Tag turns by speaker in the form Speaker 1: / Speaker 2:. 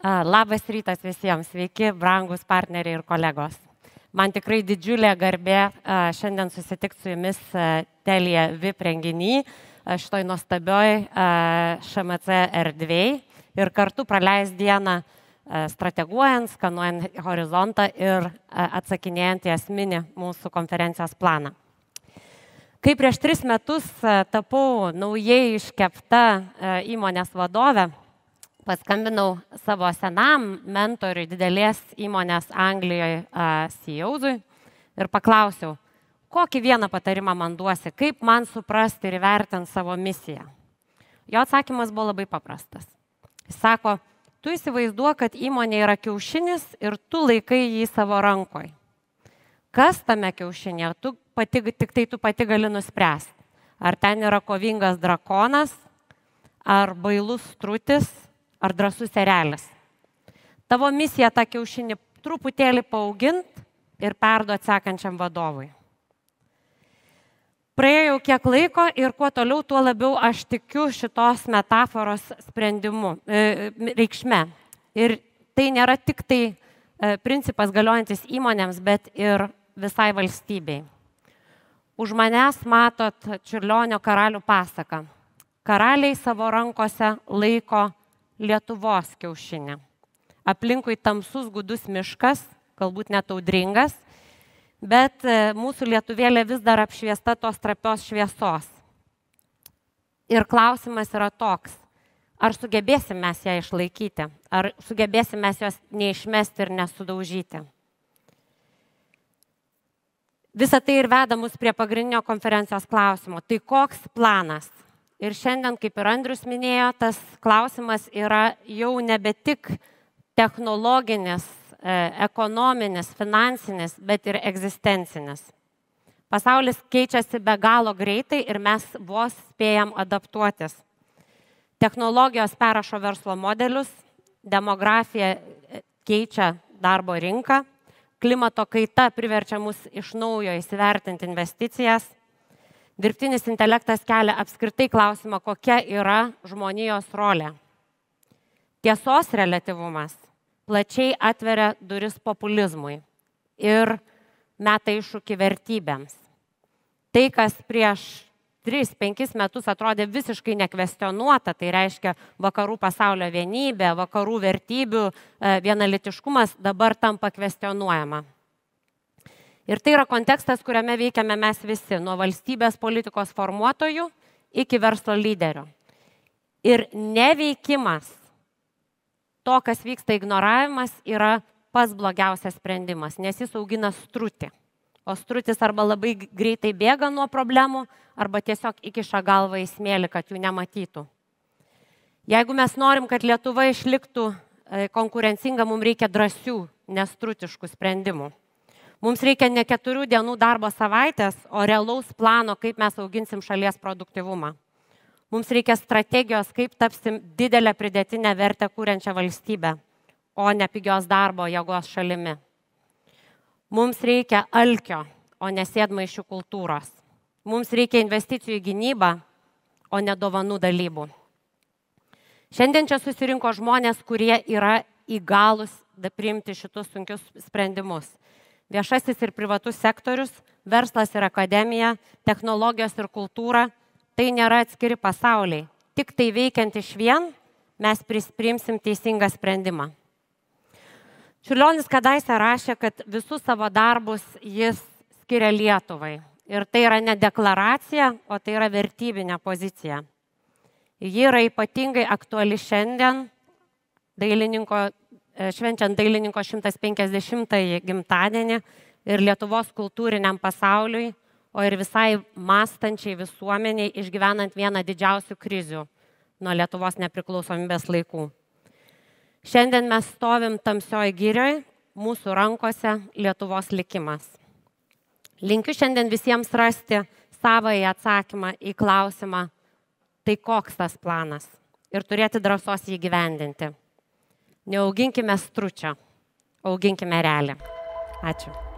Speaker 1: Labas rytas visiems, sveiki, brangus partneriai ir kolegos. Man tikrai didžiulė garbė šiandien susitikti su jumis Telia VIP renginy, šitoj nuostabioj ŠMC erdvėj ir kartu praleis dieną strateguojant, skanuojant horizontą ir atsakinėjant į esminį mūsų konferencijos planą. Kai prieš 3 metus tapau naujai iškepta įmonės vadovė, paskambinau savo senam mentoriui didelės įmonės Anglijoje CEO-zui ir paklausiau, kokį vieną patarimą man duosi, kaip man suprasti ir įvertinti savo misiją. Jo atsakymas buvo labai paprastas. Jis sako, tu įsivaizduoji, kad įmonė yra kiaušinis ir tu laikai jį savo rankoje. Kas tame kiaušinėje, tik tai tu pati gali nuspręsti. Ar ten yra kovingas drakonas, ar bailus strutis, ar drąsus erelis. Tavo misija tą kiaušinį truputėlį paauginti ir perduoti sekančiam vadovui. Praėjo kiek laiko ir kuo toliau, tuo labiau aš tikiu šitos metaforos sprendimu, reikšme. Ir tai nėra tik tai principas galiojantis įmonėms, bet ir visai valstybei. Už manęs matot Čiurlionio karalių pasaką. Karaliai savo rankose laiko Lietuvos kiaušinį. Aplinkui tamsus gudus miškas, galbūt net audringas, bet mūsų lietuvėlė vis dar apšviesta tos trapios šviesos. Ir klausimas yra toks, ar sugebėsim mes ją išlaikyti, ar sugebėsim mes jos neišmesti ir nesudaužyti. Visa tai ir veda mus prie pagrindinio konferencijos klausimo. Tai koks planas? Ir šiandien, kaip ir Andrius minėjo, tas klausimas yra jau nebe tik technologinis, ekonominis, finansinis, bet ir egzistencinis. Pasaulis keičiasi be galo greitai ir mes vos spėjam adaptuotis. Technologijos perrašo verslo modelius, demografija keičia darbo rinką, klimato kaita priverčia mus iš naujo įsivertinti investicijas. Dirbtinis intelektas kelia apskritai klausimą, kokia yra žmonijos rolė. Tiesos reliatyvumas plačiai atveria duris populizmui ir meta iššūkį vertybėms. Tai, kas prieš 3-5 metus atrodė visiškai nekvestionuota, tai reiškia vakarų pasaulio vienybė, vakarų vertybių vienalytiškumas, dabar tampa kvestionuojama. Ir tai yra kontekstas, kuriame veikiame mes visi, nuo valstybės politikos formuotojų iki verslo lyderių. Ir neveikimas, to, kas vyksta ignoravimas, yra pats blogiausias sprendimas, nes jis augina strutį. O strutis arba labai greitai bėga nuo problemų, arba tiesiog įkiša galvą į smėlį, kad jų nematytų. Jeigu mes norim, kad Lietuva išliktų konkurencinga, mums reikia drąsių, nestrutiškų sprendimų. Mums reikia ne 4 dienų darbo savaitės, o realaus plano, kaip mes auginsim šalies produktyvumą. Mums reikia strategijos, kaip tapsim didelę pridėtinę vertę kūrenčią valstybę, o ne pigios darbo jėgos šalimi. Mums reikia alkio, o ne sėdmaišių kultūros. Mums reikia investicijų į gynybą, o ne dovanų dalybų. Šiandien čia susirinko žmonės, kurie yra įgalūs priimti šitus sunkius sprendimus. Viešasis ir privatus sektorius, verslas ir akademija, technologijos ir kultūra – tai nėra atskiri pasauliai. Tik tai veikiant išvien mes priimsim teisingą sprendimą. Čiurlionis kadaise rašė, kad visus savo darbus jis skiria Lietuvai. Ir tai yra ne deklaracija, o tai yra vertybinė pozicija. Ji yra ypatingai aktuali šiandien, švenčiant dailininko 150-ąjį gimtadienį ir Lietuvos kultūriniam pasauliui, o ir visai mąstančiai visuomeniai išgyvenant vieną didžiausių krizių nuo Lietuvos nepriklausomybės laikų. Šiandien mes stovim tamsioj girioj, mūsų rankose Lietuvos likimas. Linkiu šiandien visiems rasti savąjį atsakymą į klausimą, tai koks tas planas, ir turėti drąsos jį įgyvendinti. Neauginkime stručio, auginkime erelį. Ačiū.